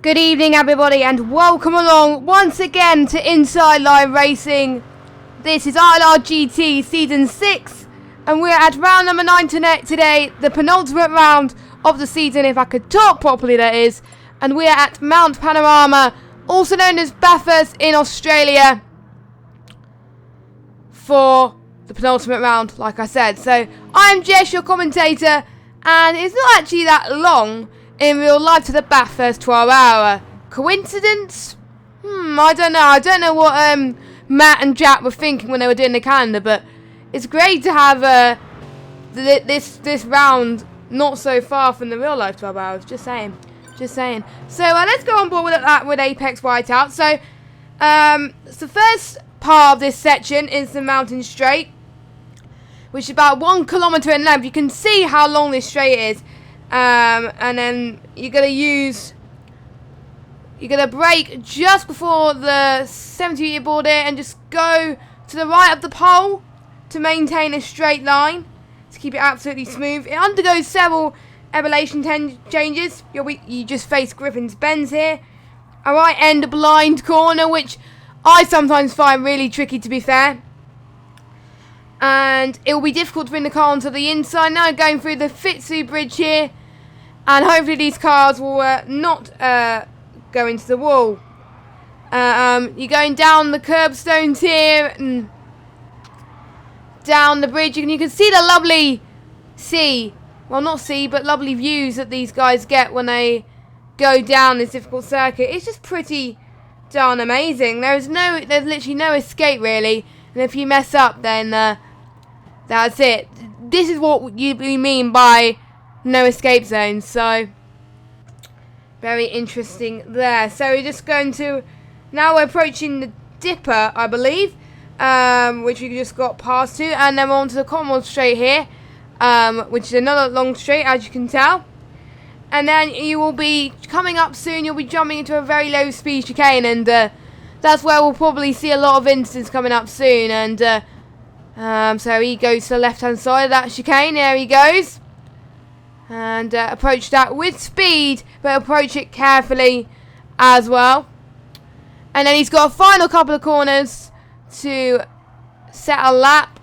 Good evening everybody and welcome along once again to IndyILR Racing. This is ILRGT Season 6 and we're at round number 9 today, the penultimate round of the season, if I could talk properly that is. And we're at Mount Panorama, also known as Bathurst in Australia, for the penultimate round, like I said. So I'm Jess, your commentator, and it's not actually that long in real life to the Bathurst 12-hour. Coincidence? I don't know. I don't know what Matt and Jack were thinking when they were doing the calendar, but it's great to have this round not so far from the real life 12 hours. Just saying. So let's go on board with that with Apex Whiteout. So the first part of this section is the mountain straight, which is about 1 kilometer in length. You can see how long this straight is. And then you're gonna brake just before the 70-meter border and just go to the right of the pole to maintain a straight line to keep it absolutely smooth. It undergoes several elevation changes. You just face Griffin's Bends here, a right end blind corner, which I sometimes find really tricky, to be fair. And it will be difficult to bring the car onto the inside. Now going through the Fitzu Bridge here, and hopefully these cars will not go into the wall. You're going down the curbstones here and down the bridge, and you can see the lovely lovely views that these guys get when they go down this difficult circuit. It's just pretty darn amazing. There's literally no escape really, and if you mess up, then that's it. This is what we mean by no escape zones. So very interesting there. So we're just going to, now we're approaching the Dipper, I believe, which we just got past to, and then we're on to the Commonwealth Straight here, which is another long straight, as you can tell. And then you will be coming up soon, you'll be jumping into a very low speed chicane, and that's where we'll probably see a lot of incidents coming up soon. And so he goes to the left hand side of that chicane, there he goes. And approach that with speed, but approach it carefully as well. And then he's got a final couple of corners to set a lap.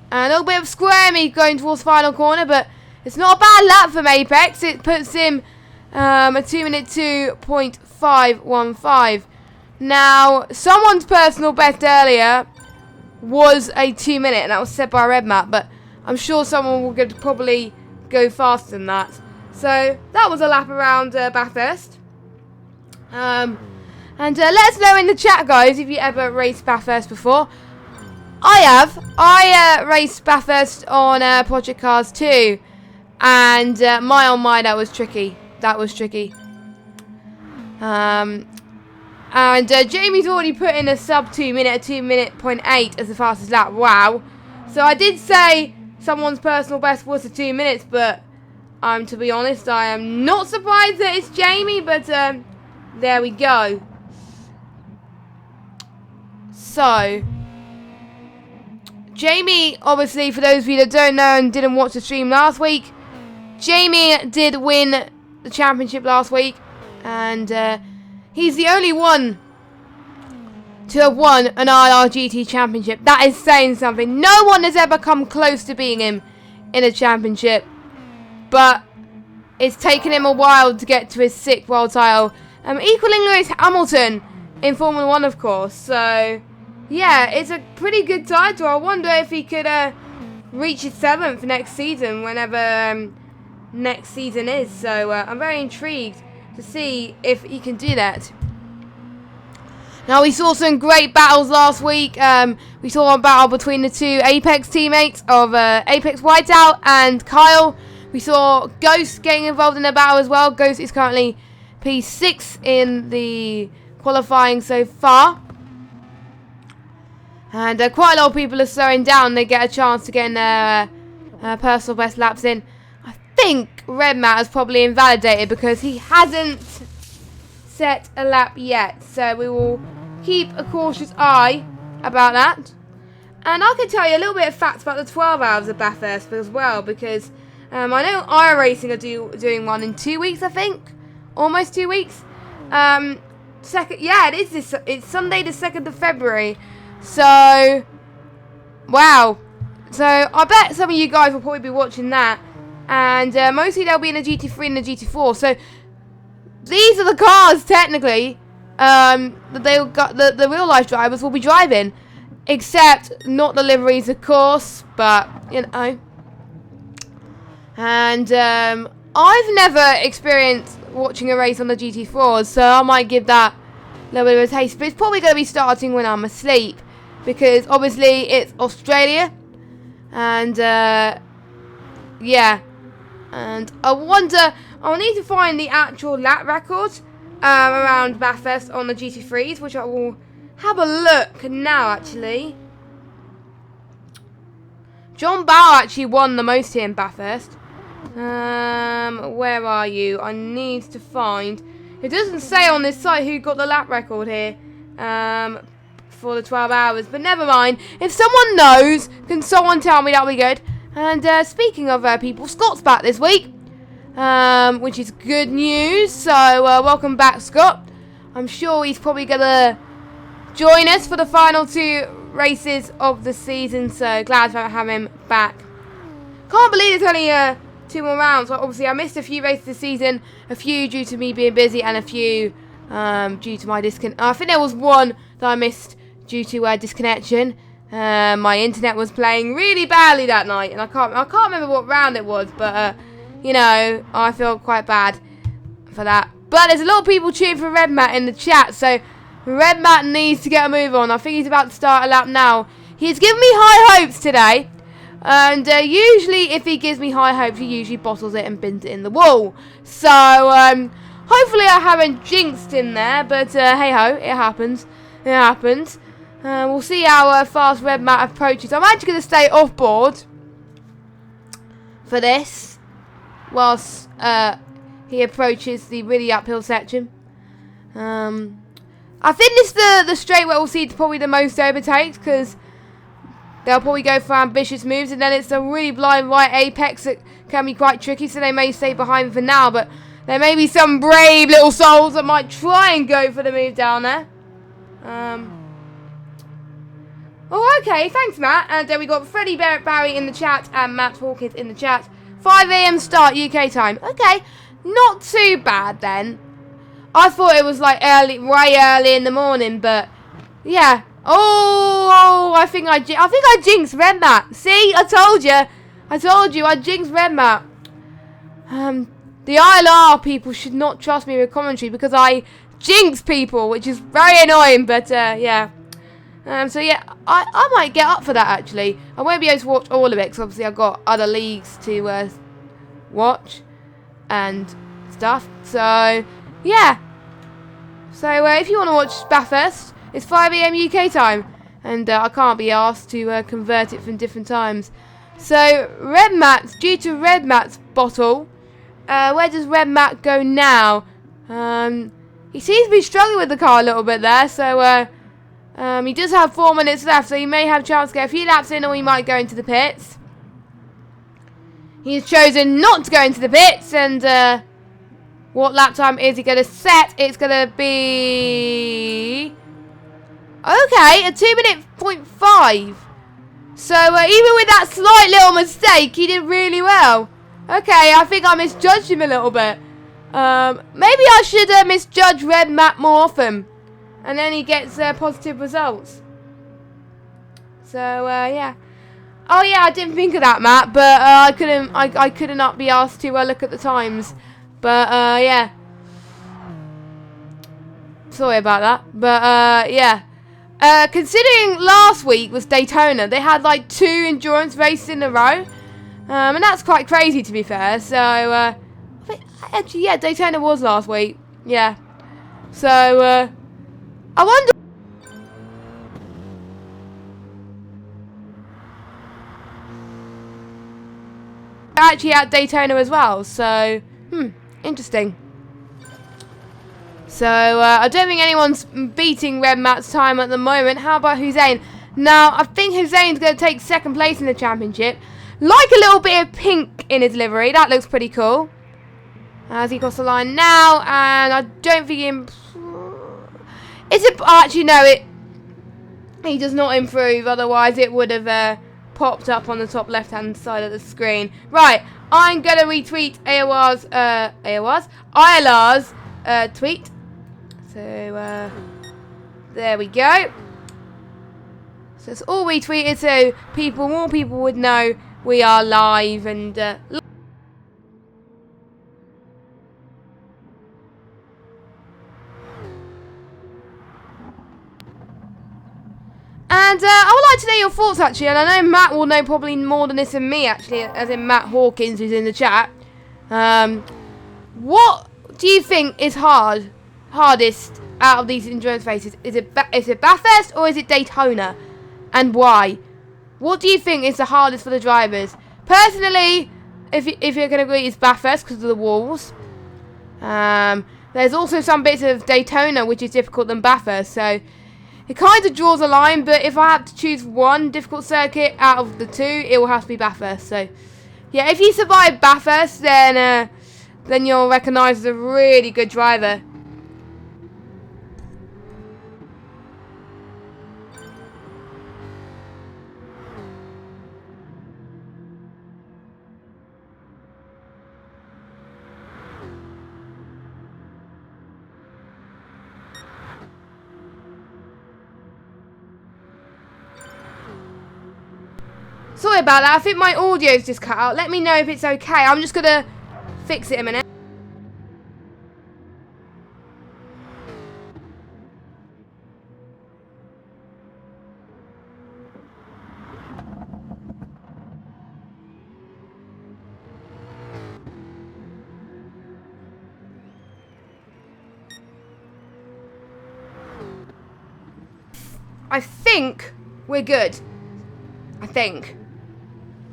And a little bit of squirmy going towards the final corner, but it's not a bad lap from Apex. It puts him a 2 minute 2.515. Now, someone's personal best earlier was a 2 minute, and that was set by Red Map, but I'm sure someone will probably go faster than that. So that was a lap around Bathurst. And let us know in the chat, guys, if you ever raced Bathurst before. I have. I raced Bathurst on Project Cars 2, and that was tricky. And Jamie's already put in a sub 2 minute, a 2 minute 0.8 as the fastest lap. Wow. So I did say someone's personal best was the 2 minutes, but to be honest, I am not surprised that it's Jamie, but there we go. So Jamie, obviously, for those of you that don't know and didn't watch the stream last week, Jamie did win the championship last week, and he's the only one to have won an ILRGT championship. That is saying something. No one has ever come close to beating him in a championship, but it's taken him a while to get to his 6th world title, equaling Lewis Hamilton in Formula 1, of course. So yeah, it's a pretty good title. I wonder if he could reach his 7th next season, whenever next season is. So I'm very intrigued to see if he can do that. Now, we saw some great battles last week. We saw a battle between the two Apex teammates of Apex Whiteout and Kyle. We saw Ghost getting involved in the battle as well. Ghost is currently P6 in the qualifying so far. And quite a lot of people are slowing down. They get a chance to get in their personal best laps in. I think Red Mat has probably invalidated because he hasn't set a lap yet, so we will keep a cautious eye about that. And I can tell you a little bit of facts about the 12 hours of Bathurst as well, because I know IR Racing are doing one in 2 weeks, I think, almost 2 weeks. It's Sunday the 2nd of February. So, wow. So, I bet some of you guys will probably be watching that. And mostly they'll be in the GT3 and the GT4. So, these are the cars, technically, that the real-life drivers will be driving. Except, not the liveries, of course. But, you know. And, I've never experienced watching a race on the GT4s. So, I might give that a little bit of a taste. But it's probably going to be starting when I'm asleep. Because, obviously, it's Australia. And, yeah. And I wonder, I'll need to find the actual lap record around Bathurst on the GT3s, which I will have a look now, actually. John Bauer actually won the most here in Bathurst. Where are you? I need to find. It doesn't say on this site who got the lap record here for the 12 hours, but never mind. If someone knows, can someone tell me? That'll be good. And speaking of people, Scott's back this week, which is good news. So welcome back, Scott. I'm sure he's probably going to join us for the final 2 races of the season. So glad to have him back. Can't believe it's only 2 more rounds. Well, obviously, I missed a few races this season. A few due to me being busy and a few due to my disconnect. I think there was one that I missed due to disconnection. My internet was playing really badly that night, and I can't remember what round it was, but you know, I feel quite bad for that. But there's a lot of people cheering for Red Matt in the chat, so Red Matt needs to get a move on. I think he's about to start a lap now. He's given me high hopes today, and usually if he gives me high hopes, he usually bottles it and bins it in the wall. So hopefully I haven't jinxed him there, but hey ho, it happens. It happens. We'll see how fast Red Matt approaches. I'm actually going to stay off board for this whilst he approaches the really uphill section. I think this is the straight where we'll see probably the most overtakes, because they'll probably go for ambitious moves, and then it's a really blind right apex that can be quite tricky, so they may stay behind for now, but there may be some brave little souls that might try and go for the move down there. Oh, okay, thanks, Matt. And then we got Freddie Barry in the chat and Matt Hawkins in the chat. 5 a.m. start UK time. Okay, not too bad then. I thought it was like way early in the morning, but yeah. Oh, I think I jinxed Red Matt. See, I told you, I jinxed Red Matt. The ILR people should not trust me with commentary because I jinx people, which is very annoying. But yeah. So yeah, I might get up for that actually. I won't be able to watch all of it because obviously I've got other leagues to watch and stuff. So yeah. So if you want to watch Bathurst, it's 5 a.m. UK time, and I can't be asked to convert it from different times. So Red Matt's due to Red Matt's bottle. Where does Red Matt go now? He seems to be struggling with the car a little bit there. So. He does have 4 minutes left, so he may have a chance to get a few laps in, or he might go into the pits. He's chosen not to go into the pits, and what lap time is he going to set? It's going to be... Okay, a 2:05. So even with that slight little mistake, he did really well. Okay, I think I misjudged him a little bit. Maybe I should misjudge Red Matt more often. And then he gets positive results. So yeah. Oh yeah, I didn't think of that, Matt. But I couldn't not be asked to look at the times. But yeah. Sorry about that. But yeah. Considering last week was Daytona, they had like 2 endurance races in a row, and that's quite crazy to be fair. So I think, actually, yeah, Daytona was last week. Yeah. So. I wonder. Actually at Daytona as well, so interesting. So I don't think anyone's beating Red Matt's time at the moment. How about Hussein? Now I think Hussein's going to take 2nd place in the championship. Like a little bit of pink in his livery, that looks pretty cool. as he crossed the line now, and I don't think actually no, he does not improve, otherwise it would have popped up on the top left hand side of the screen. Right, I'm gonna retweet ILR's tweet. So there we go. So it's all retweeted, so more people would know we are live and I would like to know your thoughts, actually, and I know Matt will know probably more than this than me, actually, as in Matt Hawkins, who's in the chat. What do you think is hardest out of these endurance races? Is it Bathurst or is it Daytona, and why? What do you think is the hardest for the drivers? Personally, if you're going to agree, it's Bathurst because of the walls. There's also some bits of Daytona which is difficult than Bathurst, so it kind of draws a line, but if I had to choose one difficult circuit out of the two, it will have to be Bathurst. So, yeah, if you survive Bathurst, then you'll recognise as a really good driver. Sorry about that, I think my audio's just cut out. Let me know if it's okay. I'm just going to fix it a minute. I think we're good. I think.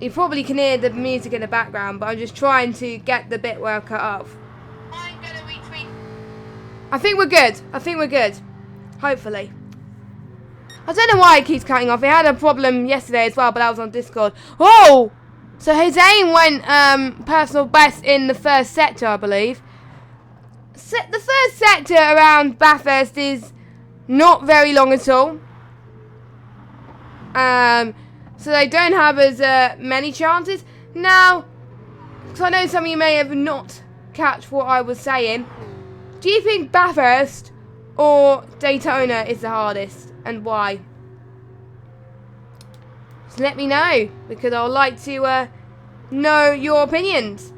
You probably can hear the music in the background, but I'm just trying to get the bit where I cut off. I'm gonna retweet. I think we're good. I think we're good. Hopefully. I don't know why it keeps cutting off. It had a problem yesterday as well, but that was on Discord. Oh! So Hussein went personal best in the first sector, I believe. The first sector around Bathurst is not very long at all. So they don't have as many chances. Now, because I know some of you may have not catch what I was saying, do you think Bathurst or Daytona is the hardest, and why? Just let me know, because I would like to know your opinions.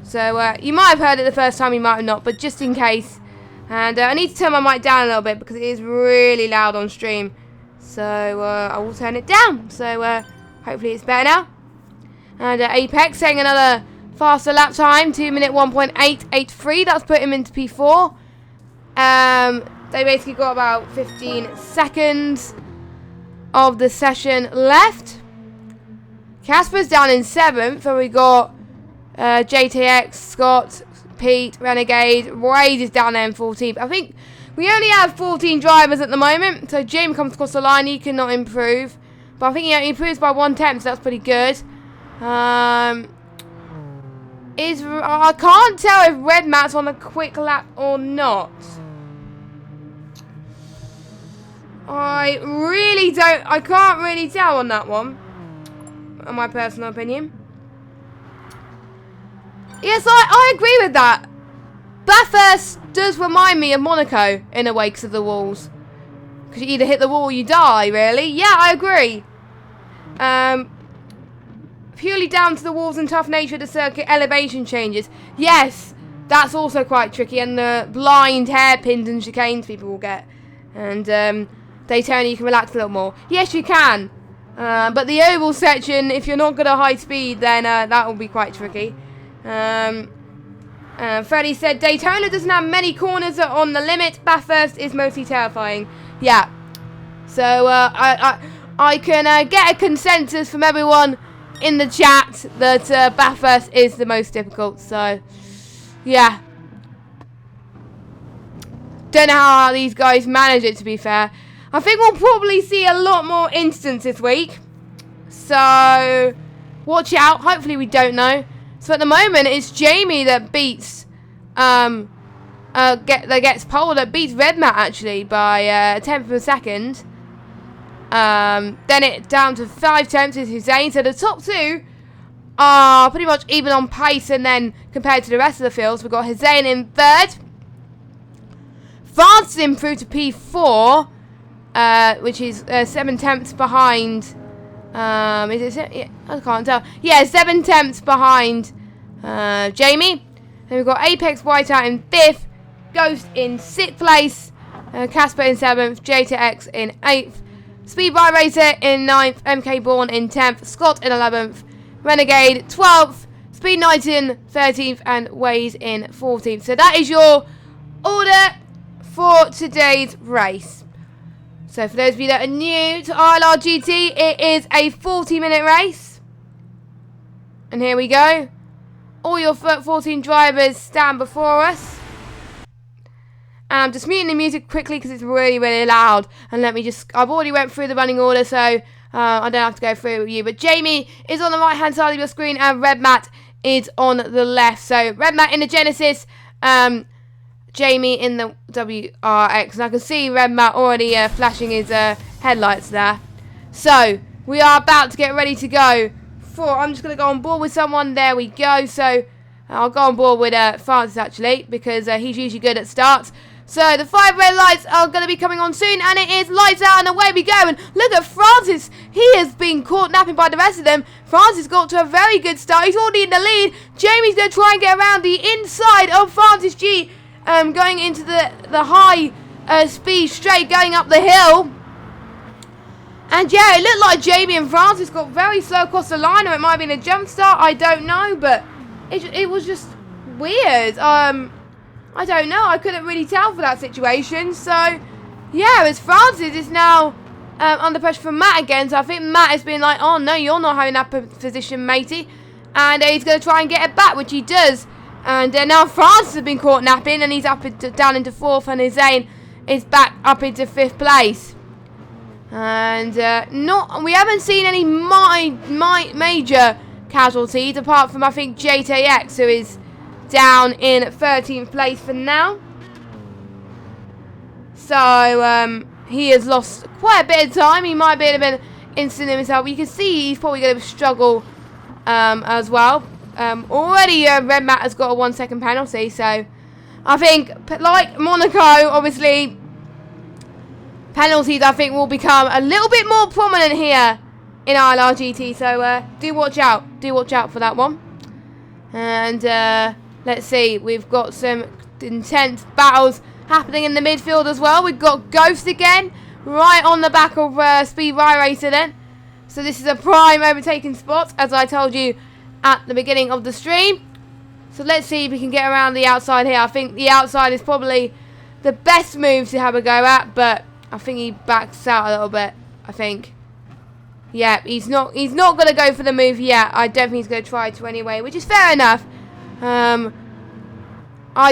So you might have heard it the first time, you might have not, but just in case. And I need to turn my mic down a little bit because it is really loud on stream. So I will turn it down. So hopefully it's better now. And Apex saying another faster lap time, 2-minute 1.883. That's put him into P4. They basically got about 15 seconds of the session left. Casper's down in 7th, so we got JTX, Scott, Pete, Renegade. Wade is down there in 14th. I think we only have 14 drivers at the moment, so Jim comes across the line. He cannot improve, but I think he improves by 1/10, so that's pretty good. I can't tell if Red Matt's on a quick lap or not. I can't really tell on that one, in my personal opinion. Yes, I agree with that. Bathurst does remind me of Monaco in the wakes of the walls. Because you either hit the wall or you die, really. Yeah, I agree. Purely down to the walls and tough nature of the circuit, elevation changes. Yes, that's also quite tricky. And the blind hairpins and chicanes people will get. And Daytona, you can relax a little more. Yes, you can. But the oval section, if you're not good at high speed, then that will be quite tricky. Freddie said Daytona doesn't have many corners on the limit. Bathurst is mostly terrifying. Yeah. So I can get a consensus from everyone in the chat that Bathurst is the most difficult. So yeah. Don't know how these guys manage it, to be fair. I think we'll probably see a lot more incidents this week. So watch out. Hopefully we don't know. So at the moment, it's Jamie that beats, gets pole, that beats Red Matt actually by a tenth of a second. Then it down to 5 tenths is Hussein. So the top 2 are pretty much even on pace, and then compared to the rest of the fields, we've got Hussein in 3rd. France improved to P4, which is 7 tenths behind. Is it? Yeah, I can't tell. Yeah, 7 tenths behind Jamie. Then we've got Apex Whiteout in 5th, Ghost in 6th place, Casper in 7th, JTX in 8th, Speed Bike Racer in 9th, MK Bourne in 10th, Scott in 11th, Renegade 12th, Speed Knight in 13th, and Waze in 14th. So that is your order for today's race. So for those of you that are new to ILRGT, it is a 40-minute race. And here we go. All your 14 drivers stand before us. And I'm just muting the music quickly because it's really, really loud. And I've already went through the running order, so I don't have to go through it with you. But Jamie is on the right-hand side of your screen, and Red Matt is on the left. So Red Matt in the Genesis, Jamie in the WRX. And I can see Red Matt already flashing his headlights there. So we are about to get ready to go. I'm just going to go on board with someone. There we go. So I'll go on board with Francis actually, because he's usually good at starts. So the 5 red lights are going to be coming on soon, and it is lights out and away we go. And look at Francis. He has been caught napping by the rest of them. Francis got to a very good start. He's already in the lead. Jamie's going to try and get around the inside of Francis G, going into the high speed straight going up the hill. And yeah, it looked like Jamie and Francis got very slow across the line, or it might have been a jump start, I don't know, but it was just weird. I don't know, I couldn't really tell for that situation. So yeah, as Francis is now under pressure from Matt again, so I think Matt has been like, oh no, you're not having that position, matey, and he's going to try and get it back, which he does. And now Francis has been caught napping, and he's down into 4th, and Hussein is back up into 5th place. And we haven't seen any major casualties, apart from I think JTX, who is down in 13th place for now. So he has lost quite a bit of time. He might be a bit instant himself. You can see he's probably going to struggle as well. Already Red Matt has got a 1 second penalty, so I think, like Monaco, obviously penalties I think will become a little bit more prominent here in ILRGT, so do watch out for that one. And let's see, we've got some intense battles happening in the midfield as well. We've got Ghost again, right on the back of Speed Bike Racer then. So this is a prime overtaking spot, as I told you at the beginning of the stream. So let's see if we can get around the outside here. I think the outside is probably the best move to have a go at, but I think he backs out a little bit, I think. Yeah, he's not going to go for the move yet. I don't think he's going to try to anyway, which is fair enough. I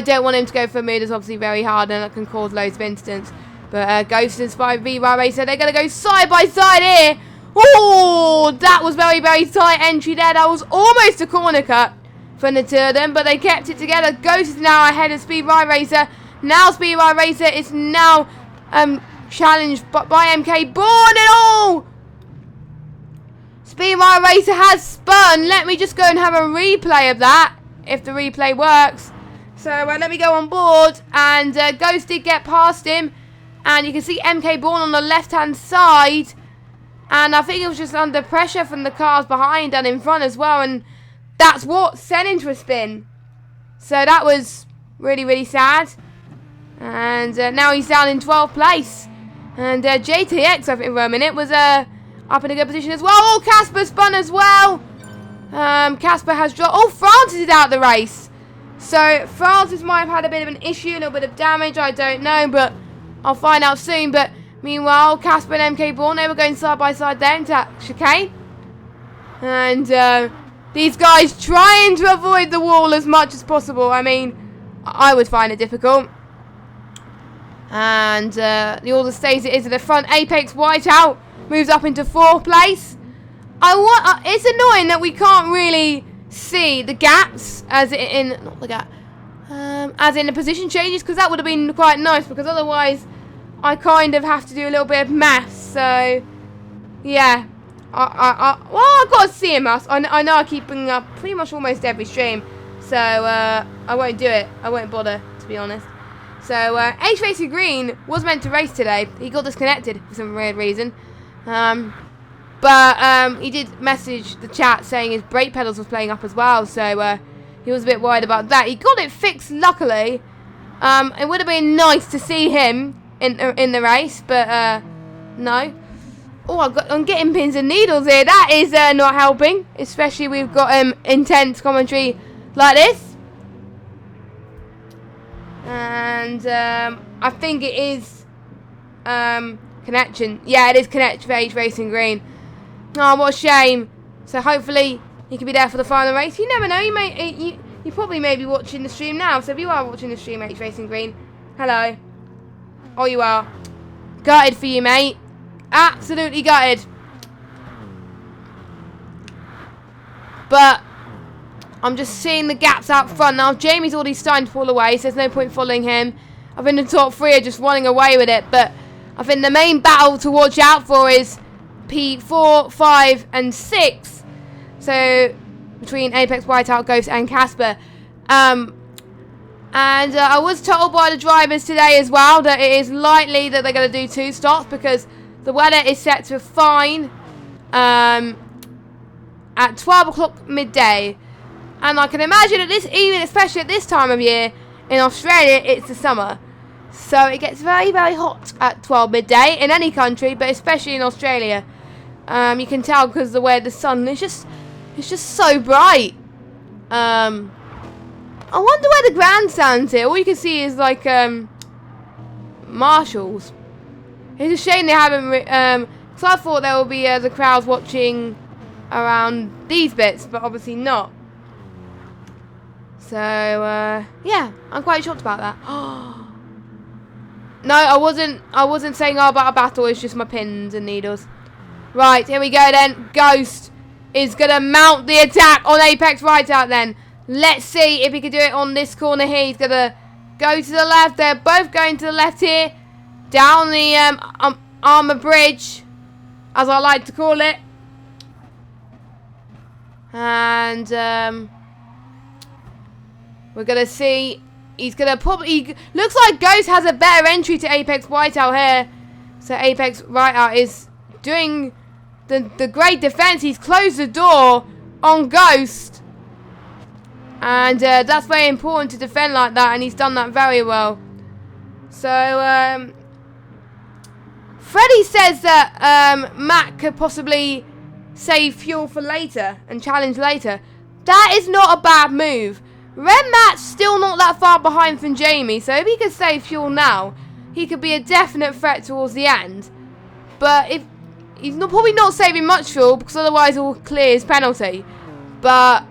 don't want him to go for a move that's obviously very hard and that can cause loads of incidents. But Ghost and Speed Bike Racer, they're going to go side by side here. Oh, that was very, very tight entry there. That was almost a corner cut from the two of them, but they kept it together. Ghost is now ahead of Speed Bike Racer. Now Speed Bike Racer is now challenged by MK Bourne and all. Speed Bike Racer has spun. Let me just go and have a replay of that, if the replay works. So let me go on board, and Ghost did get past him, and you can see MK Bourne on the left-hand side, and I think it was just under pressure from the cars behind and in front as well, and that's what sent him to a spin. So that was really, really sad. And now he's down in 12th place. And JTX, I think, for a minute, was up in a good position as well. Oh, Casper spun as well. Casper has dropped. Oh, Francis is out of the race. So Francis might have had a bit of an issue, a little bit of damage, I don't know, but I'll find out soon. But meanwhile, Casper and MK Bourne, they were going side by side there into chicane. And these guys trying to avoid the wall as much as possible. I mean, I would find it difficult. And the order stays it is at the front. Apex Whiteout moves up into 4th place. It's annoying that we can't really see the gaps as in not the gap, as in the position changes, because that would have been quite nice, because otherwise I kind of have to do a little bit of maths. So yeah, well, I've got to see him. I know I keep bringing up pretty much almost every stream, so I won't do it. I won't bother, to be honest. So H Racing Green was meant to race today. He got disconnected for some weird reason. But he did message the chat saying his brake pedals was playing up as well, so he was a bit worried about that. He got it fixed, luckily. It would have been nice to see him in the race, but no. Oh, I'm getting pins and needles here. That is not helping, especially we've got intense commentary like this. And I think it is connection. Yeah, it is connection for H Racing Green. Oh, what a shame. So hopefully he can be there for the final race. You never know. You probably may be watching the stream now. So if you are watching the stream, H Racing Green, hello. Oh, you are. Gutted for you, mate. Absolutely gutted. But I'm just seeing the gaps out front now. Jamie's already starting to pull away, so there's no point following him. I think the top three are just running away with it. But I think the main battle to watch out for is P4, 5, and 6. So between Apex, Whiteout, Ghost, and Casper. And I was told by the drivers today as well that it is likely that they're going to do 2 stops, because the weather is set to fine at 12 o'clock midday. And I can imagine at this evening, especially at this time of year in Australia, it's the summer. So it gets very, very hot at 12 midday in any country, but especially in Australia. You can tell because the way the sun is just so bright. I wonder where the grandstand's here. All you can see is like marshals. It's a shame they haven't. Because I thought there would be the crowds watching around these bits, but obviously not. So yeah, I'm quite shocked about that. No, I wasn't saying about a battle. It's just my pins and needles. Right, here we go then. Ghost is gonna mount the attack on Apex right out then. Let's see if he can do it on this corner here. He's gonna go to the left. They're both going to the left here. Down the armor bridge, as I like to call it. And we're going to see, he's going to probably, looks like Ghost has a better entry to Apex Whiteout here. So Apex Whiteout is doing the great defense. He's closed the door on Ghost. And that's very important to defend like that, and he's done that very well. So, Freddie says that Matt could possibly save fuel for later and challenge later. That is not a bad move. Red Matt's still not that far behind from Jamie, so if he could save fuel now, he could be a definite threat towards the end. But if he's probably not saving much fuel, because otherwise he'll clear his penalty. But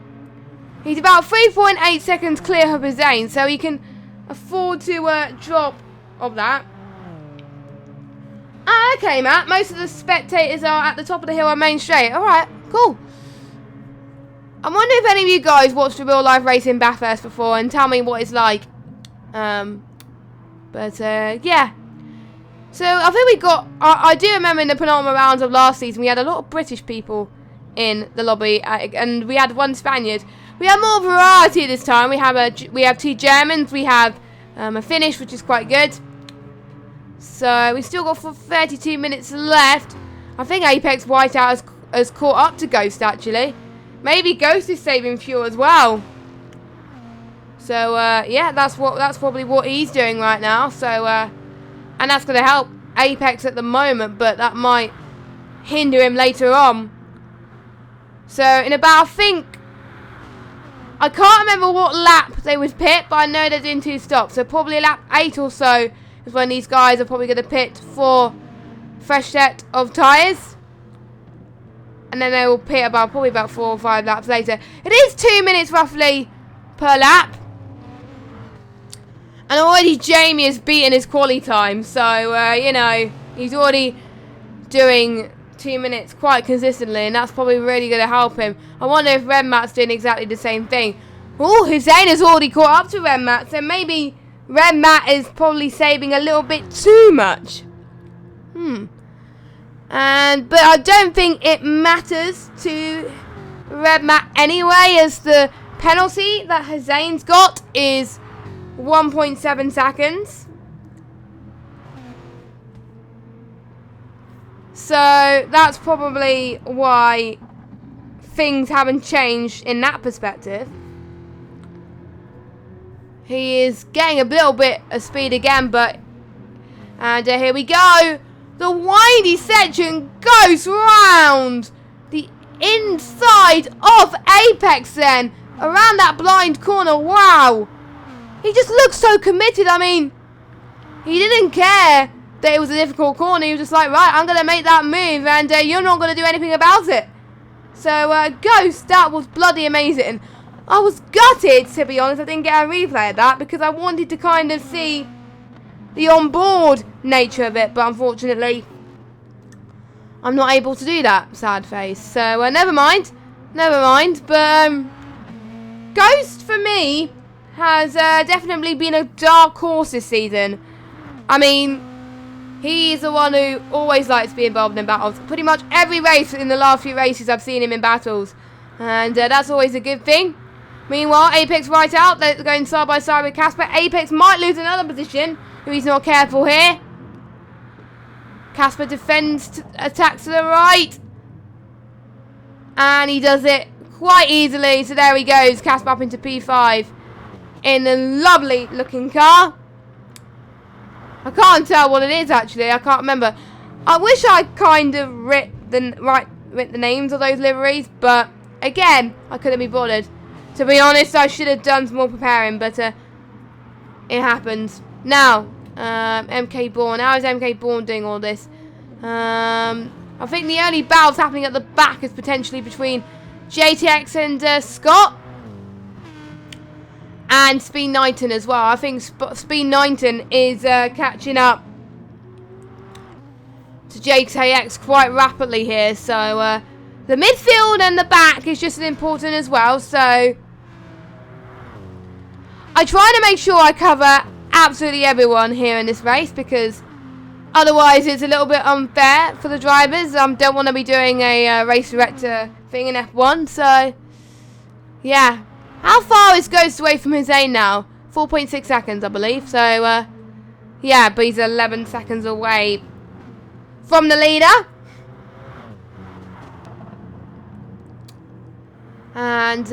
he's about 3.8 seconds clear of his aim, so he can afford to drop of that. Ah, okay, Matt. Most of the spectators are at the top of the hill on Main Straight. Alright, cool. I wonder if any of you guys watched a real life race in Bathurst before and tell me what it's like. Yeah. So, I think we got... I do remember in the Panorama rounds of last season, we had a lot of British people in the lobby, and we had one Spaniard. We have more variety this time. We have 2 Germans, we have a Finnish, which is quite good. So we still got 32 minutes left. I think Apex Whiteout has caught up to Ghost actually. Maybe Ghost is saving fuel as well. So yeah, that's probably what he's doing right now. So and that's going to help Apex at the moment, but that might hinder him later on. So in about, I can't remember what lap they would pit, but I know they're doing 2 stops. So probably lap 8 or so is when these guys are probably going to pit for fresh set of tyres. And then they will pit probably about 4 or 5 laps later. It is 2 minutes roughly per lap. And already Jamie has beaten his quali time. So, you know, he's already doing 2 minutes quite consistently, and that's probably really going to help him. I wonder if Red Matt's doing exactly the same thing. Oh, Hussein has already caught up to Red Matt, so maybe Red Matt is probably saving a little bit too much. But I don't think it matters to Red Matt anyway, as the penalty that Hussein's got is 1.7 seconds. So that's probably why things haven't changed in that perspective. He is getting a little bit of speed again, and here we go. The windy section goes round the inside of Apex then, around that blind corner. Wow. He just looks so committed. I mean, he didn't care that it was a difficult corner. He was just like, right, I'm going to make that move, and you're not going to do anything about it. So, Ghost, that was bloody amazing. I was gutted, to be honest. I didn't get a replay of that because I wanted to kind of see the on-board nature of it, but unfortunately, I'm not able to do that, sad face. So, never mind. But, Ghost, for me, has definitely been a dark horse this season. I mean, he's the one who always likes to be involved in battles. Pretty much every race in the last few races, I've seen him in battles. And that's always a good thing. Meanwhile, Apex right out. They're going side by side with Casper. Apex might lose another position if he's not careful here. Casper defends, attacks to the right. And he does it quite easily. So there he goes. Casper up into P5 in the lovely looking car. I can't tell what it is actually. I can't remember. I wish I kind of writ the names of those liveries, but again, I couldn't be bothered. To be honest, I should have done some more preparing, but it happens. Now, MK Bourne. How is MK Bourne doing all this? I think the only battles happening at the back is potentially between JTX and Scott. And Speed Knighton as well. I think Speed Knighton is catching up to JTX quite rapidly here. So the midfield and the back is just as important as well. So I try to make sure I cover absolutely everyone here in this race, because otherwise it's a little bit unfair for the drivers. Don't want to be doing a race director thing in F1. So yeah. How far is Ghost away from Hussein now? 4.6 seconds, I believe. So, yeah, but he's 11 seconds away from the leader. And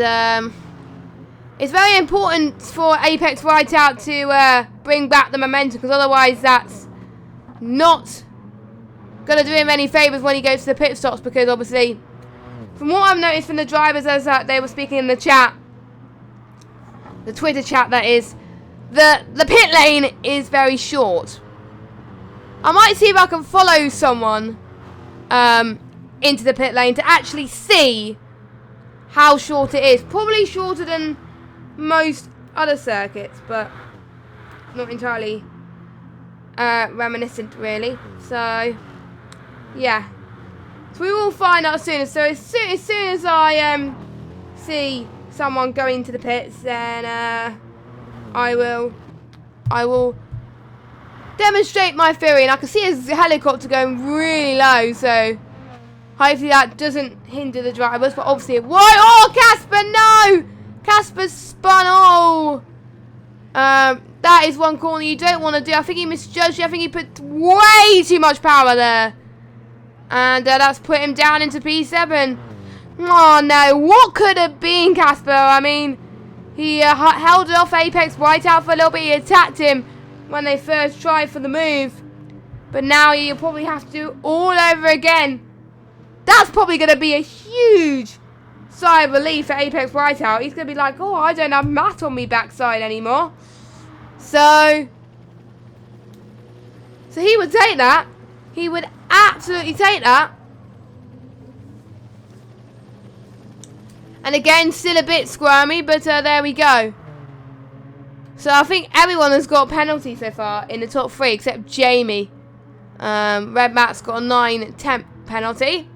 it's very important for Apex right out to bring back the momentum, because otherwise that's not going to do him any favours when he goes to the pit stops, because obviously, from what I've noticed from the drivers as they were speaking in the chat, the Twitter chat that is, the pit lane is very short. I might see if I can follow someone into the pit lane to actually see how short it is. Probably shorter than most other circuits, but not entirely reminiscent really. So yeah, so we will find out soon. So as soon as I see someone going into the pits, then I will demonstrate my theory. And I can see his helicopter going really low, so hopefully that doesn't hinder the drivers. But obviously it would. Oh, Casper, no! Casper spun. Oh, that is one corner you don't want to do. I think he misjudged you. I think he put way too much power there, and that's put him down into P7. Oh no, what could have been, Casper? I mean, he held off Apex right out for a little bit. He attacked him when they first tried for the move, but now you'll probably have to do all over again. That's probably going to be a huge sigh of relief for Apex Whiteout. He's going to be like, oh, I don't have Matt on me backside anymore. So he would take that. He would absolutely take that. And again, still a bit squirmy, but there we go. So I think everyone has got a penalty so far in the top three, except Jamie. Red Matt's got a 9 temp penalty.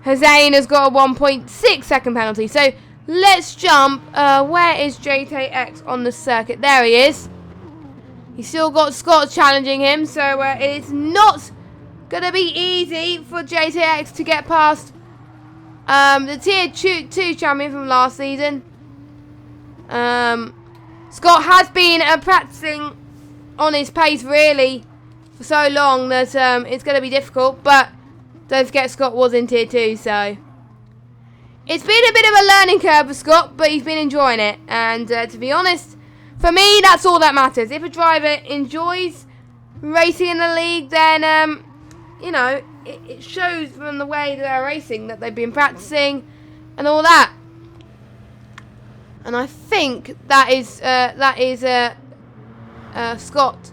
Hussein has got a 1.6 second penalty. So let's jump. Where is JTX on the circuit? There he is. He's still got Scott challenging him. So it's not going to be easy for JTX to get past the Tier 2 champion from last season. Scott has been practicing on his pace really for so long that it's going to be difficult. But don't forget, Scott was in Tier 2, so it's been a bit of a learning curve for Scott, but he's been enjoying it. And to be honest, for me, that's all that matters. If a driver enjoys racing in the league, then, you know, it shows from the way they're racing that they've been practicing and all that. And I think that is Scott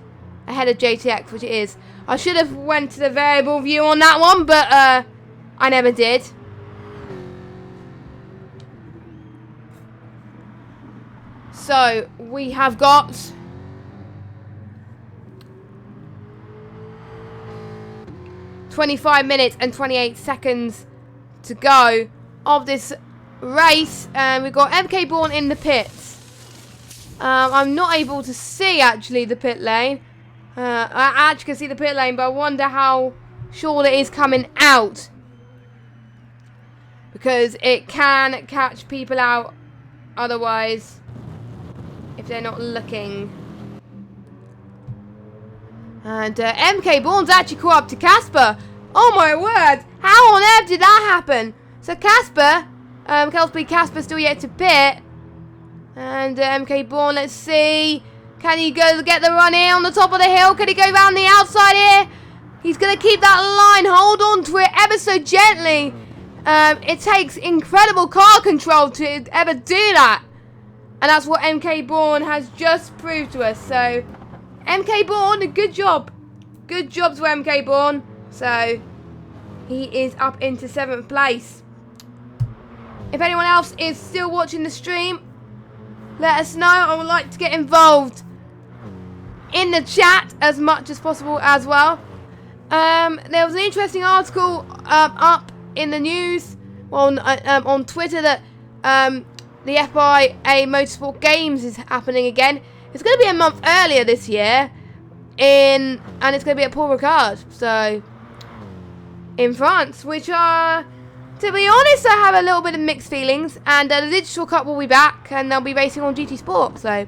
ahead of JTX, which it is. I should have went to the variable view on that one, but I never did. So we have got (25 minutes and 28 seconds to go of this race, and we've got MK Bourne in the pits. I'm not able to see actually the pit lane. I actually can see the pit lane, but I wonder how short it is coming out, because it can catch people out otherwise if they're not looking. And MK Bourne's actually caught up to Casper. Oh my word! How on earth did that happen? So Casper, Casper still yet to pit. And MK Bourne, let's see. Can he go get the run here on the top of the hill? Can he go round the outside here? He's going to keep that line. Hold on to it ever so gently. It takes incredible car control to ever do that. And that's what MK Bourne has just proved to us. So, MK Bourne, good job. Good job to MK Bourne. So, he is up into 7th place. If anyone else is still watching the stream, let us know. I would like to get involved in the chat as much as possible as well. There was an interesting article up in the news on Twitter that the FIA Motorsport Games is happening again. It's going to be a month earlier this year, and it's going to be at Paul Ricard, so in France, which are, to be honest, I have a little bit of mixed feelings. And the Digital Cup will be back, and they'll be racing on GT Sport, so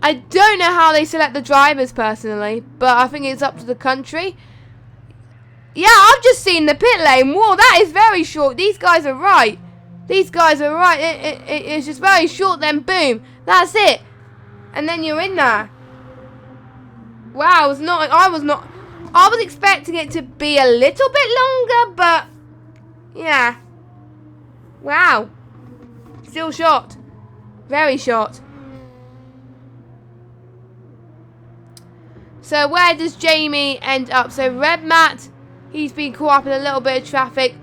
I don't know how they select the drivers personally, but I think it's up to the country. Yeah, I've just seen the pit lane. Whoa, that is very short. These guys are right. These guys are right. It's just very short, then boom. That's it. And then you're in there. Wow, I was expecting it to be a little bit longer, but yeah. Wow. Still short. Very short. So where does Jamie end up? So Red Matt, he's been caught up in a little bit of traffic.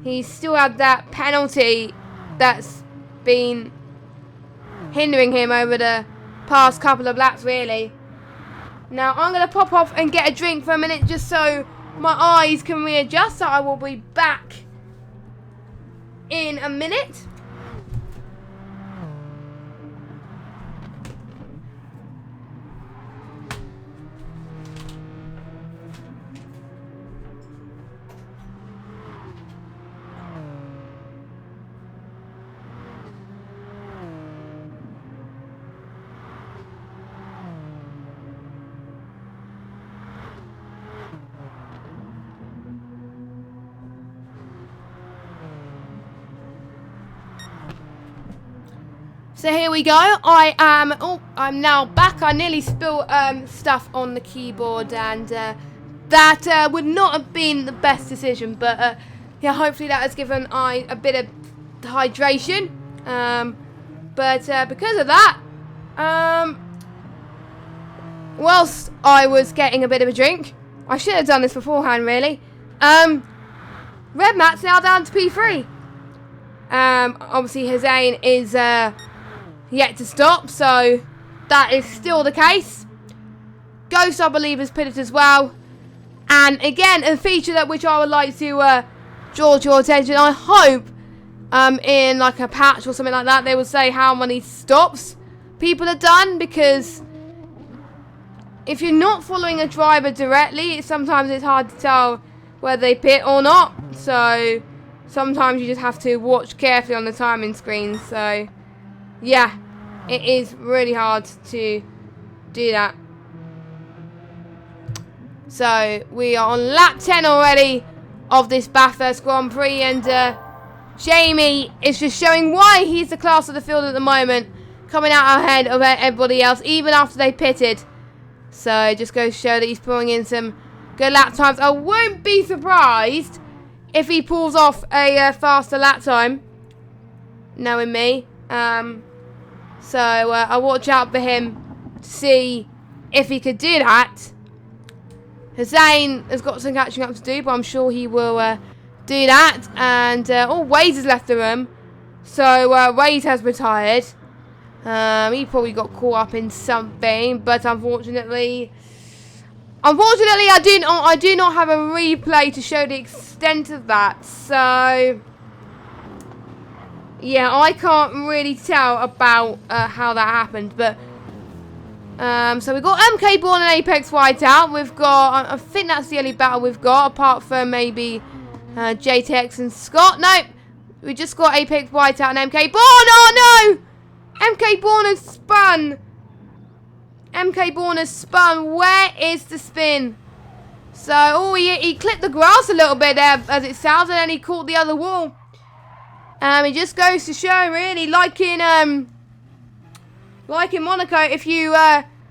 He's still had that penalty that's been hindering him over the past couple of laps, really. Now I'm going to pop off and get a drink for a minute just so my eyes can readjust. So I will be back in a minute. So here we go. I'm now back. I nearly spilled stuff on the keyboard, and that would not have been the best decision. But yeah, hopefully that has given I a bit of hydration. But because of that, whilst I was getting a bit of a drink, I should have done this beforehand, really. Red Matt's now down to P3. Obviously Hussein is yet to stop, so that is still the case. Ghost, I believe, has pitted as well. And again, a feature that which I would like to draw to your attention. I hope in like a patch or something like that, they will say how many stops people have done, because if you're not following a driver directly, sometimes it's hard to tell whether they pit or not. So sometimes you just have to watch carefully on the timing screen. So yeah, it is really hard to do that. So we are on lap 10 already of this Bathurst Grand Prix, and Jamie is just showing why he's the class of the field at the moment, coming out ahead of everybody else, even after they pitted. So it just goes to show that he's pulling in some good lap times. I won't be surprised if he pulls off a faster lap time, knowing me. So I'll watch out for him to see if he could do that. Hussein has got some catching up to do, but I'm sure he will do that. And Waze has left the room, so Waze has retired. He probably got caught up in something, but unfortunately, I do not have a replay to show the extent of that. So yeah, I can't really tell about how that happened, but. So we've got MK Born and Apex Whiteout. We've got, I think that's the only battle we've got, apart from maybe JTX and Scott. Nope, we just got Apex Whiteout and MK Born. Oh no! MK Born has spun. MK Born has spun. Where is the spin? So, he clipped the grass a little bit there, as it sounds, and then he caught the other wall. It just goes to show, really, like in Monaco, if you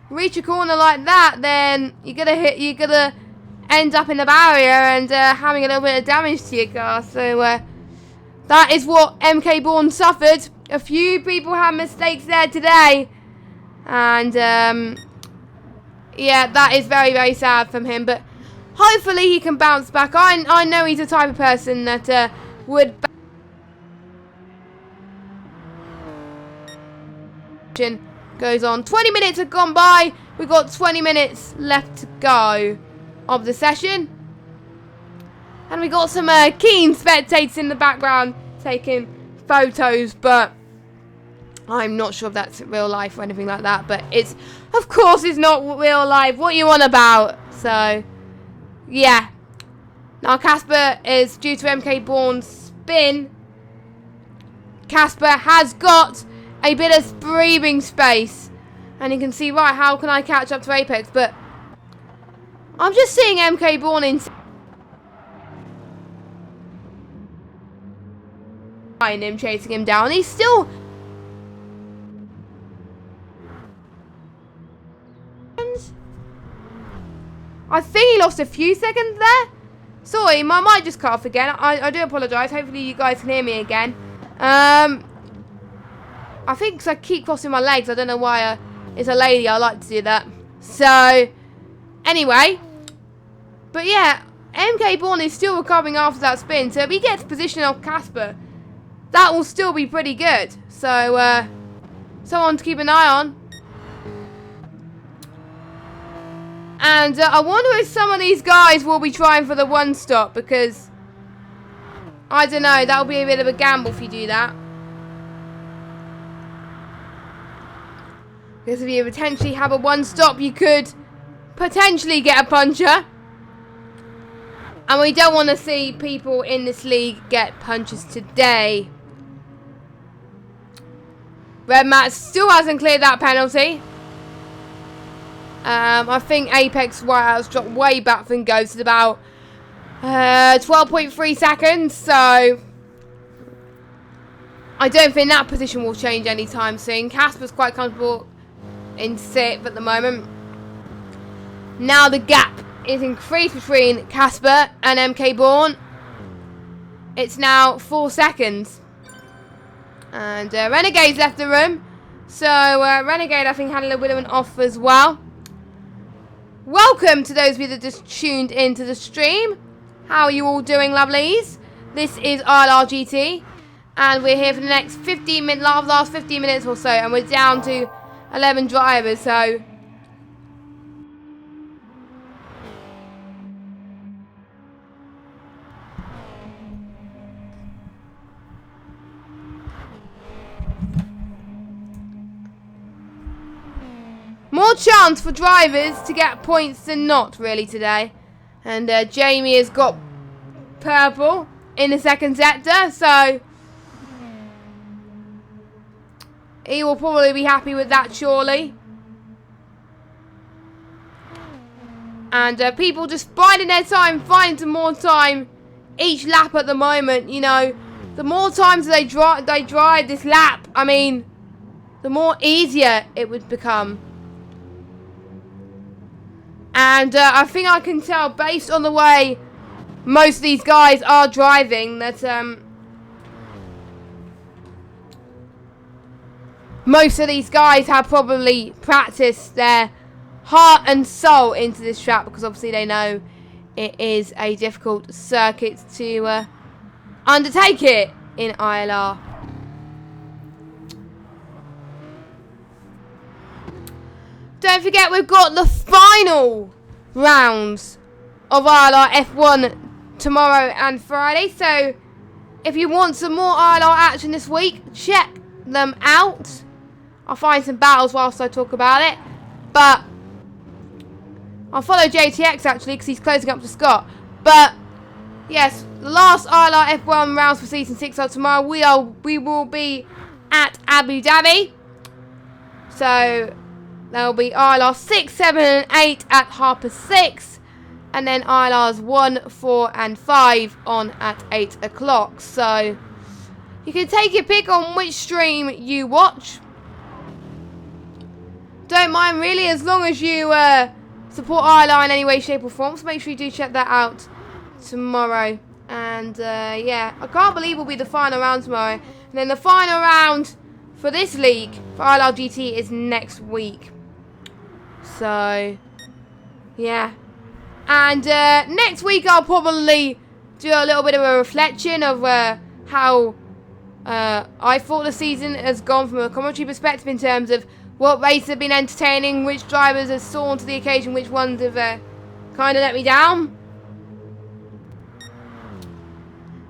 reach a corner like that, then you're gonna end up in the barrier and having a little bit of damage to your car. So that is what MK Bourne suffered. A few people had mistakes there today, and yeah, that is very, very sad from him. But hopefully he can bounce back. I know he's the type of person that would. Goes on. 20 minutes have gone by. We've got 20 minutes left to go of the session. And we got some keen spectators in the background taking photos, but I'm not sure if that's real life or anything like that. But it's, of course, it's not real life. What you on about? So, yeah. Now, Casper is due to MK Bourne's spin. Casper has got a bit of breathing space, and you can see, right, how can I catch up to Apex? But I'm just seeing MK Bourne in him, chasing him down. He's still I think he lost a few seconds there. Sorry, my mic just cut off again. I do apologise. Hopefully you guys can hear me again. I think because I keep crossing my legs. I don't know why. It's a lady. I like to do that. So, anyway. But yeah, MK Bourne is still recovering after that spin. So if he gets position of Casper, that will still be pretty good. So, someone to keep an eye on. And I wonder if some of these guys will be trying for the one stop, because I don't know, that'll be a bit of a gamble if you do that. Because if you potentially have a one stop, you could potentially get a puncher. And we don't want to see people in this league get punches today. Red Matt still hasn't cleared that penalty. I think Apex Whiteout's dropped way back from Ghost at about 12.3 seconds. So I don't think that position will change anytime soon. Casper's quite comfortable in 6th at the moment. Now the gap is increased between Casper and MK Bourne. It's now 4 seconds. And Renegade's left the room. So Renegade, I think, had a little bit of an off as well. Welcome to those of you that just tuned into the stream. How are you all doing, lovelies? This is ILRGT, and we're here for the next 15 minutes, last 15 minutes or so, and we're down to 11 drivers. So chance for drivers to get points than not, really, today. And Jamie has got purple in the second sector, so he will probably be happy with that, surely. And people just biding their time, finding some more time each lap at the moment. You know, the more times they drive this lap, I mean, the more easier it would become. And I think I can tell, based on the way most of these guys are driving, that most of these guys have probably practiced their heart and soul into this track, because obviously they know it is a difficult circuit to undertake it in ILR. Don't forget, we've got the final rounds of ILR F1 tomorrow and Friday, so if you want some more ILR action this week, check them out. I'll find some battles whilst I talk about it, but I'll follow JTX actually because he's closing up to Scott. But yes, the last ILR F1 rounds for season 6 are tomorrow. We will be at Abu Dhabi, so there will be ILR 6, 7 and 8 at 6:30, and then ILRs 1, 4 and 5 on at 8 o'clock. So you can take your pick on which stream you watch. Don't mind really, as long as you support ILR in any way, shape or form. So make sure you do check that out tomorrow. And yeah, I can't believe it'll be the final round tomorrow. And then the final round for this league, for ILRGT, is next week. So, yeah. And next week I'll probably do a little bit of a reflection of how I thought the season has gone from a commentary perspective, in terms of what races have been entertaining, which drivers have soared to the occasion, which ones have kind of let me down.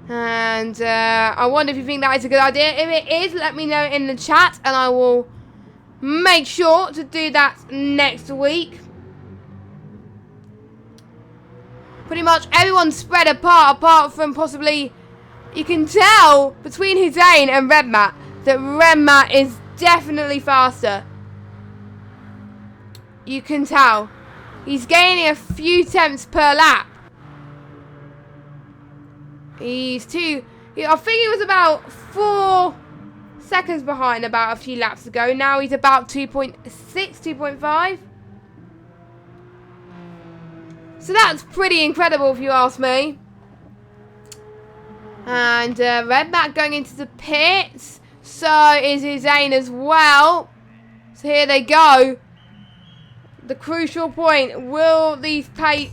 And I wonder if you think that is a good idea. If it is, let me know in the chat, and I will make sure to do that next week. Pretty much everyone's spread apart from possibly, you can tell between Hussein and Red Matt that Red Matt is definitely faster. You can tell. He's gaining a few tenths per lap. I think he was about 4 seconds behind about a few laps ago. Now he's about 2.6, 2.5. So that's pretty incredible if you ask me. And Red Matt going into the pits. So is Hussein as well. So here they go. The crucial point. Will these pay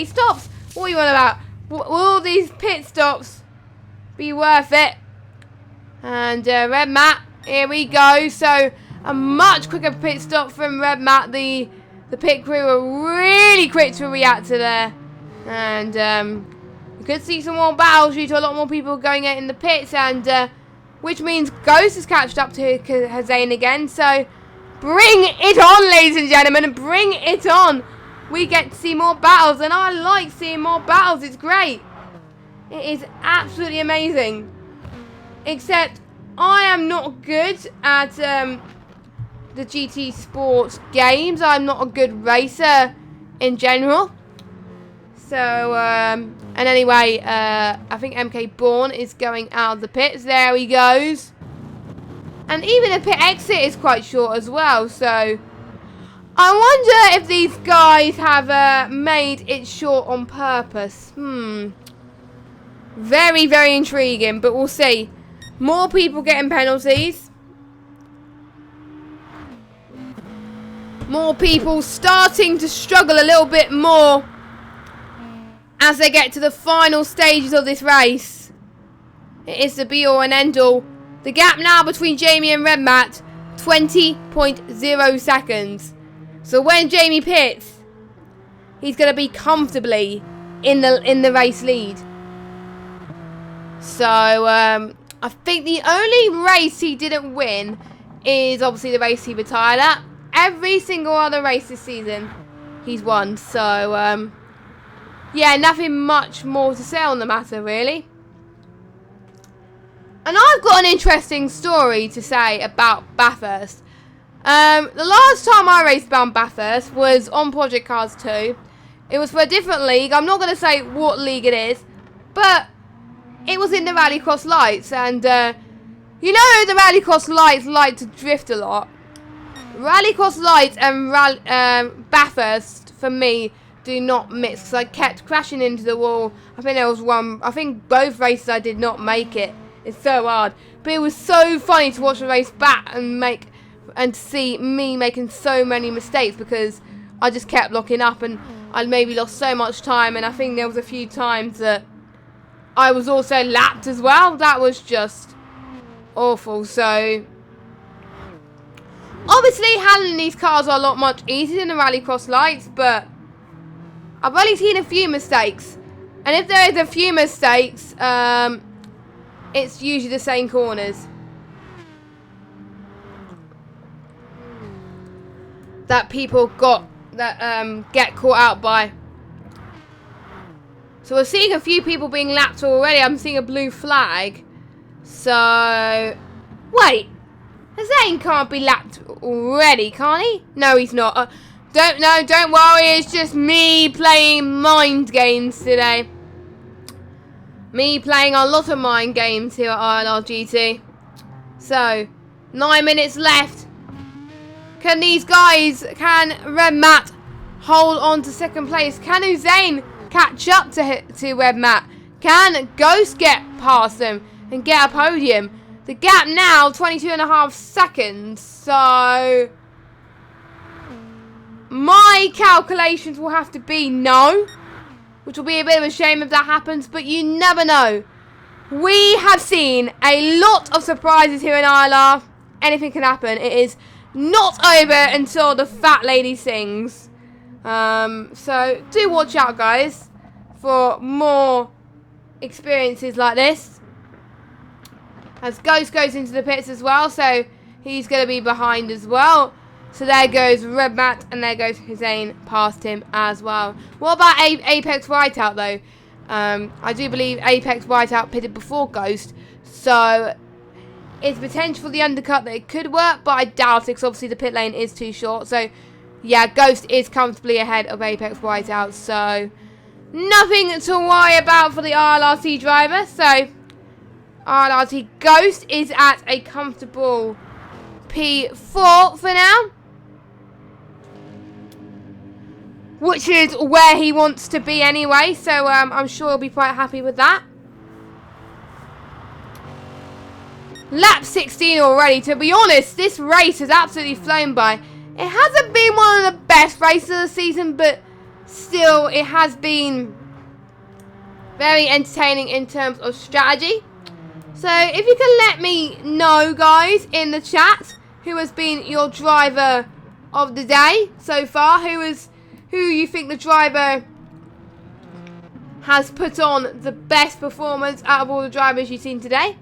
stops? What are you on about? Will these pit stops be worth it? And Red Matt, here we go. So a much quicker pit stop from Red Matt. The pit crew were really quick to react to there. And you could see some more battles due to a lot more people going out in the pits. And which means Ghost has catched up to Hussein again. So bring it on, ladies and gentlemen. Bring it on. We get to see more battles, and I like seeing more battles. It's great. It is absolutely amazing. Except I am not good at the GT Sports games. I'm not a good racer in general. So, and anyway, I think MK Bourne is going out of the pits. There he goes. And even the pit exit is quite short as well, so I wonder if these guys have made it short on purpose. Very, very intriguing, but we'll see. More people getting penalties. More people starting to struggle a little bit more as they get to the final stages of this race. It is the be-all and end-all. The gap now between Jamie and Red Matt, 20.0 seconds. So when Jamie pits, he's going to be comfortably in the race lead. So I think the only race he didn't win is obviously the race he retired at. every single other race this season, he's won. So, yeah, nothing much more to say on the matter, really. And I've got an interesting story to say about Bathurst. The last time I raced around Bathurst was on Project Cars 2. It was for a different league. I'm not going to say what league it is, but it was in the Rallycross Lights. And, you know, the Rallycross Lights like to drift a lot. Rallycross Lights and Bathurst, for me, do not mix. Because I kept crashing into the wall. I think both races I did not make it. It's so hard. But it was so funny to watch the race back and see me making so many mistakes because I just kept locking up and I maybe lost so much time. And I think there was a few times that I was also lapped as well. That was just awful. So obviously handling these cars are a lot much easier than the Rallycross Lights, but I've only seen a few mistakes. And if there is a few mistakes, it's usually the same corners that people get caught out by. So we're seeing a few people being lapped already. I'm seeing a blue flag. So wait, Zane can't be lapped already, can he? No, he's not. Don't worry. It's just me playing mind games today. Me playing a lot of mind games here at ILRGT. So, 9 minutes left. Can Red Matt hold on to second place? Can Usain catch up to Red Matt? Can Ghost get past them and get a podium? The gap now, 22.5 seconds. So, my calculations will have to be no. Which will be a bit of a shame if that happens, but you never know. We have seen a lot of surprises here in ILR. Anything can happen. It is not over until the fat lady sings. So do watch out, guys, for more experiences like this. As Ghost goes into the pits as well, so he's going to be behind as well. So there goes Red Matt, and there goes Hussein past him as well. What about Apex Whiteout, though? I do believe Apex Whiteout pitted before Ghost. So it's potential for the undercut that it could work, but I doubt it, because obviously the pit lane is too short. So, yeah, Ghost is comfortably ahead of Apex Whiteout. So, nothing to worry about for the ILRT driver. So, ILRT Ghost is at a comfortable P4 for now, which is where he wants to be anyway, so I'm sure he'll be quite happy with that. Lap 16 already. To be honest, this race has absolutely flown by. It hasn't been one of the best races of the season, but still, it has been very entertaining in terms of strategy. So, if you can let me know, guys, in the chat, who has been your driver of the day so far, who you think the driver has put on the best performance out of all the drivers you've seen today.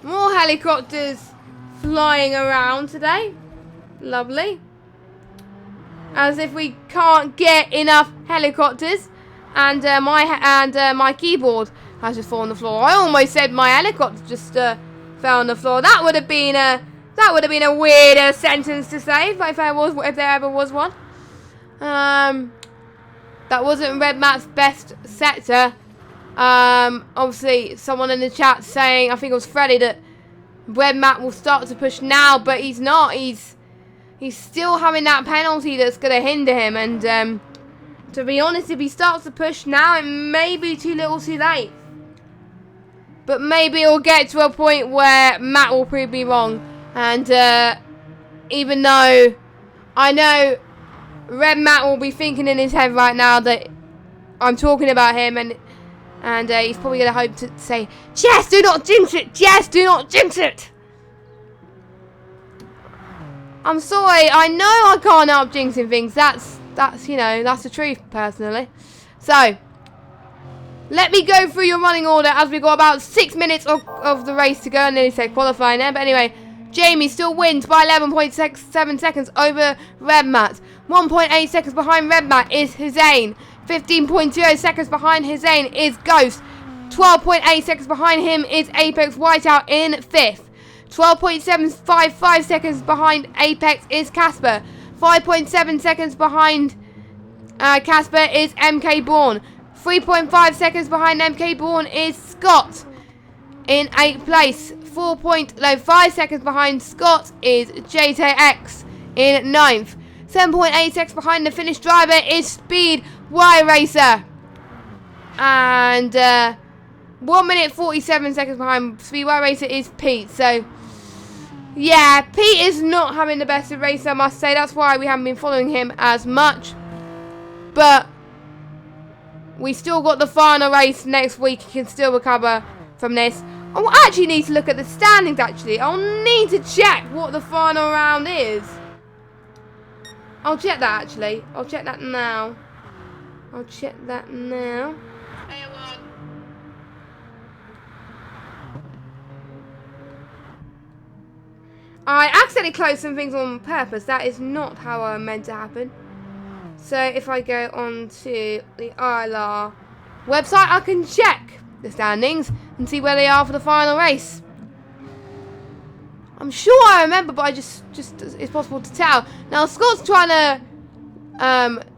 More helicopters flying around today. Lovely. As if we can't get enough helicopters. And my keyboard has just fallen on the floor. I almost said my helicopter just fell on the floor. That would have been a weirder sentence to say if there ever was one. That wasn't Red Matt's best sector. Obviously, someone in the chat saying, I think it was Freddie, that Red Matt will start to push now, but he's not. He's still having that penalty that's going to hinder him. And to be honest, if he starts to push now, it may be too little too late. But maybe it'll get to a point where Matt will prove me wrong. And even though I know Red Matt will be thinking in his head right now that I'm talking about him, and he's probably going to hope to say, Jess, do not jinx it! Jess, do not jinx it! I'm sorry, I know I can't help jinxing things. That's the truth, personally. So, let me go through your running order as we've got about 6 minutes of the race to go, and then he said qualifying there. But anyway, Jamie still wins by 11.7 seconds over Red Matt. 1.8 seconds behind Red Matt is Hussein. 15.0 seconds behind Hussein is Ghost. 12.8 seconds behind him is Apex Whiteout in 5th. 12.755 seconds behind Apex is Casper. 5.7 seconds behind Casper is MK Bourne. 3.5 seconds behind MK Bourne is Scott in 8th place. 4.5 seconds behind Scott is JTX in 9th. 7.8 seconds behind the Finnish driver is Speed Y Racer. And 1 minute 47 seconds behind Speed Y Racer is Pete. So, yeah, Pete is not having the best of race, I must say. That's why we haven't been following him as much. But we still got the final race next week. He can still recover from this. I actually need to look at the standings, actually. I'll need to check what the final round is. I'll check that, actually. I'll check that now. I accidentally closed some things on purpose. That is not how I meant to happen. So if I go on to the ILR website, I can check the standings and see where they are for the final race. I'm sure I remember, but I just it's possible to tell. Now Scott's trying to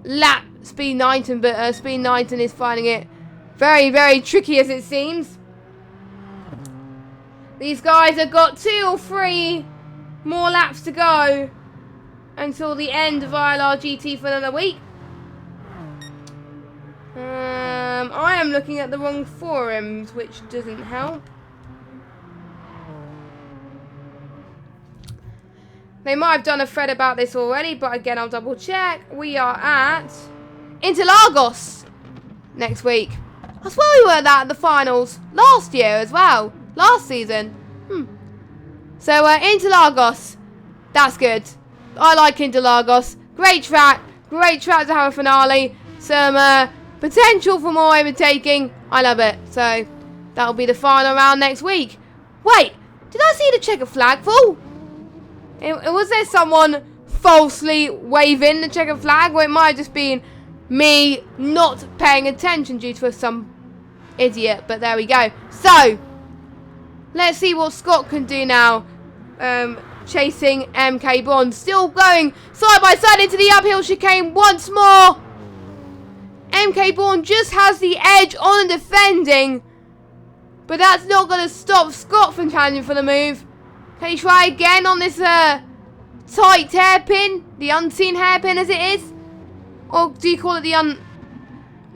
lap Speed 19, but Speed 19 is finding it very, very tricky as it seems. These guys have got 2 or 3 more laps to go until the end of ILRGT for another week. I am looking at the wrong forums, which doesn't help. They might have done a thread about this already, but again, I'll double check. We are at Interlagos next week. I swear we were at the finals last year as well. Last season. So, Interlagos. That's good. I like Interlagos. Great track to have a finale. Some potential for more overtaking. I love it. So, that'll be the final round next week. Wait, did I see the checkered flag fall? Was there someone falsely waving the checkered flag? Or it might have just been me not paying attention due to some idiot. But there we go. So, let's see what Scott can do now. Chasing MK Bond. Still going side by side into the uphill chicane once more. MK Bourne just has the edge on the defending. But that's not going to stop Scott from challenging for the move. Can he try again on this tight hairpin? The unseen hairpin as it is? Or do you call it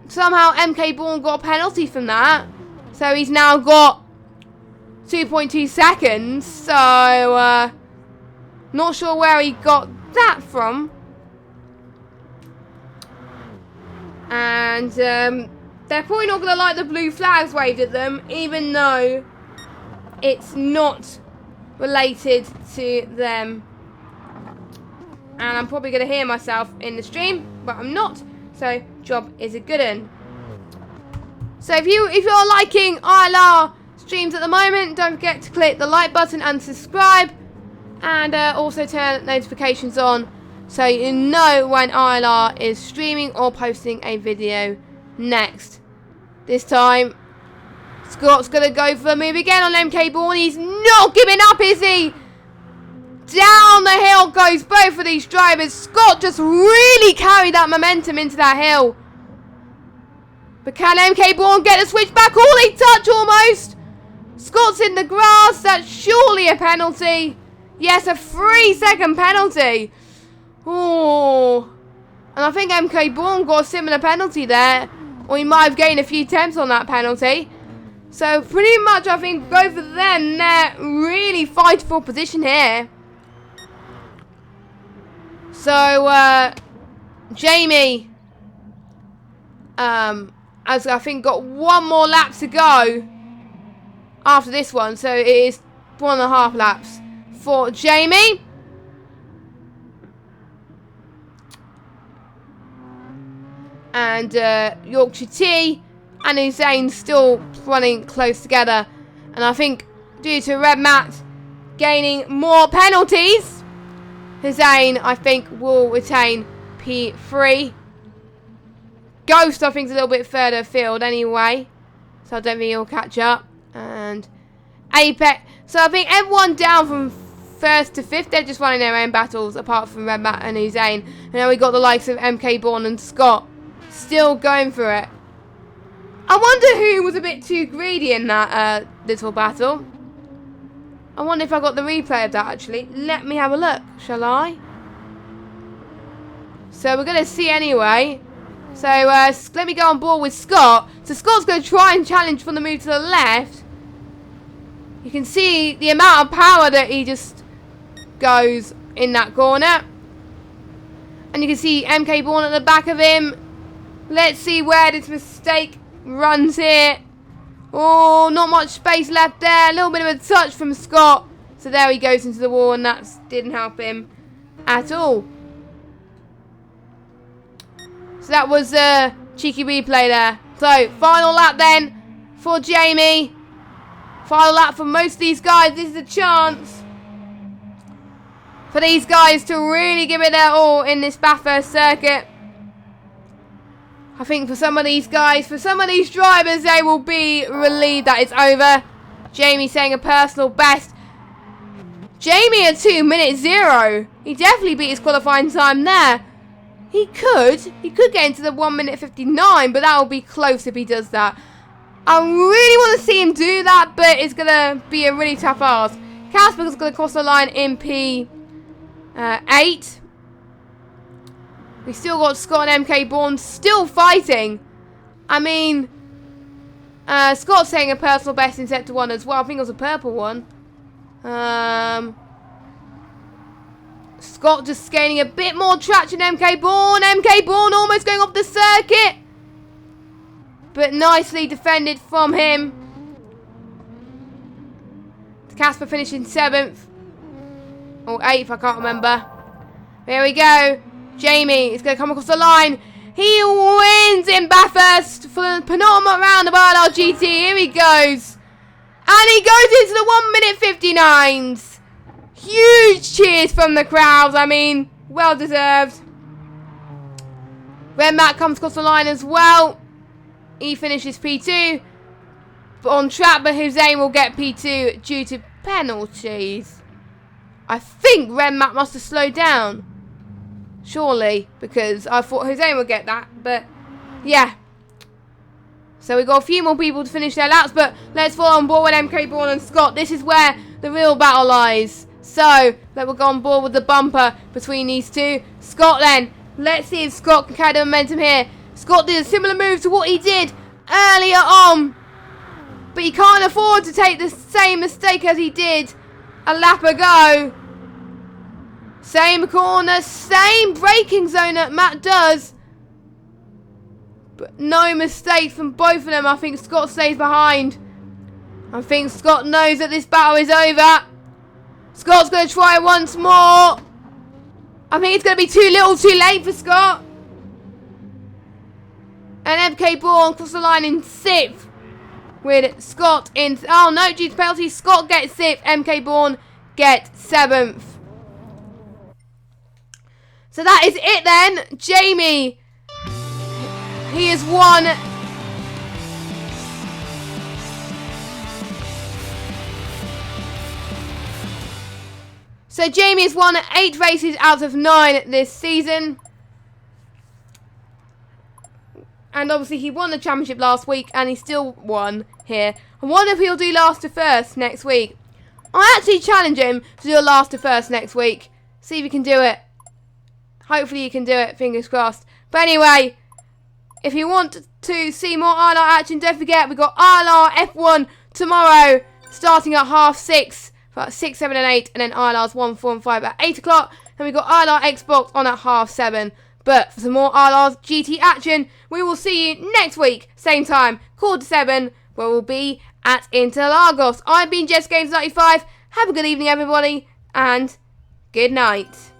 somehow MK Bourne got a penalty from that. So he's now got 2.2 seconds. So, not sure where he got that from. And they're probably not going to like the blue flags waved at them, even though it's not related to them. And I'm probably going to hear myself in the stream, but I'm not. So, job is a good one. So if you're liking ILR streams at the moment, don't forget to click the like button and subscribe. And also turn notifications on so you know when ILR is streaming or posting a video next. This time, Scott's going to go for the move again on MK Bourne. He's not giving up, is he? Down the hill goes both of these drivers. Scott just really carried that momentum into that hill. But can MK Bourne get a switch back? All he touch almost. Scott's in the grass. That's surely a penalty. Yes, a 3-second penalty. Oh. And I think MK Bourne got a similar penalty there. Or he might have gained a few attempts on that penalty. So pretty much I think both of them, they're really fighting for position here. So, Jamie has, I think, got 1 more lap to go after this one. So it is 1.5 laps for Jamie. And Yorkshire T and Hussein still running close together. And I think due to Red Matt gaining more penalties. Hussein, I think, will retain P3. Ghost, I think, is a little bit further afield anyway. So I don't think he'll catch up. And Apex. So I think everyone down from 1st to 5th, they're just running their own battles, apart from Red Matt and Hussein. And then we got the likes of MK Bourne and Scott still going for it. I wonder who was a bit too greedy in that little battle. I wonder if I got the replay of that, actually. Let me have a look, shall I? So we're going to see anyway. So let me go on board with Scott. So Scott's going to try and challenge from the move to the left. You can see the amount of power that he just goes in that corner. And you can see MK Bourne at the back of him. Let's see where this mistake runs here. Oh, not much space left there. A little bit of a touch from Scott. So there he goes into the wall, and that didn't help him at all. So that was a cheeky replay there. So, final lap then for Jamie. Final lap for most of these guys. This is a chance for these guys to really give it their all in this Bathurst circuit. I think for some of these guys, for some of these drivers, they will be relieved that it's over. Jamie saying a personal best. Jamie at 2:0. He definitely beat his qualifying time there. He could get into the 1:59, but that will be close if he does that. I really want to see him do that, but it's going to be a really tough ask. Casper is going to cross the line in P8. We still got Scott and MK Bourne still fighting. I mean, Scott's saying a personal best in Sector 1 as well. I think it was a purple one. Scott just gaining a bit more traction. MK Bourne almost going off the circuit. But nicely defended from him. Casper finishing 7th. Or 8th, I can't remember. There we go. Jamie is going to come across the line. He wins in Bathurst for the penultimate round of ILRGT. Here he goes. And he goes into the 1:59s. Huge cheers from the crowds. I mean, well deserved. Red Matt comes across the line as well. He finishes P2. But on track, but Hussein will get P2 due to penalties. I think Red Matt must have slowed down. Surely, because I thought Hussein would get that. But, yeah. So we got a few more people to finish their laps. But let's fall on board with MK Bourne and Scott. This is where the real battle lies. So, let we'll go on board with the bumper between these two. Scott then. Let's see if Scott can carry the momentum here. Scott did a similar move to what he did earlier on. But he can't afford to take the same mistake as he did a lap ago. Same corner, same braking zone that Matt does. But no mistake from both of them. I think Scott stays behind. I think Scott knows that this battle is over. Scott's going to try once more. I think it's going to be too little too late for Scott. And MK Bourne cross the line in 6th. With Scott in... Oh no, due to penalty, Scott gets 6th. MK Bourne gets 7th. So that is it then. Jamie. He has won. So Jamie has won 8 races out of 9 this season. And obviously he won the championship last week and he still won here. I wonder if he'll do last to first next week. I'll actually challenge him to do a last to first next week. See if he can do it. Hopefully he can do it, fingers crossed. But anyway, if you want to see more ILR action, don't forget we've got ILR F1 tomorrow starting at 6:30. For 6, 7 and 8, and then ILR's 1, 4 and 5 at 8 o'clock. And we've got ILR Xbox on at 7:30. But for some more ILR's GT action, we will see you next week, same time, 6:45, where we'll be at Interlagos. I've been Jess Games 95. Have a good evening, everybody, and good night.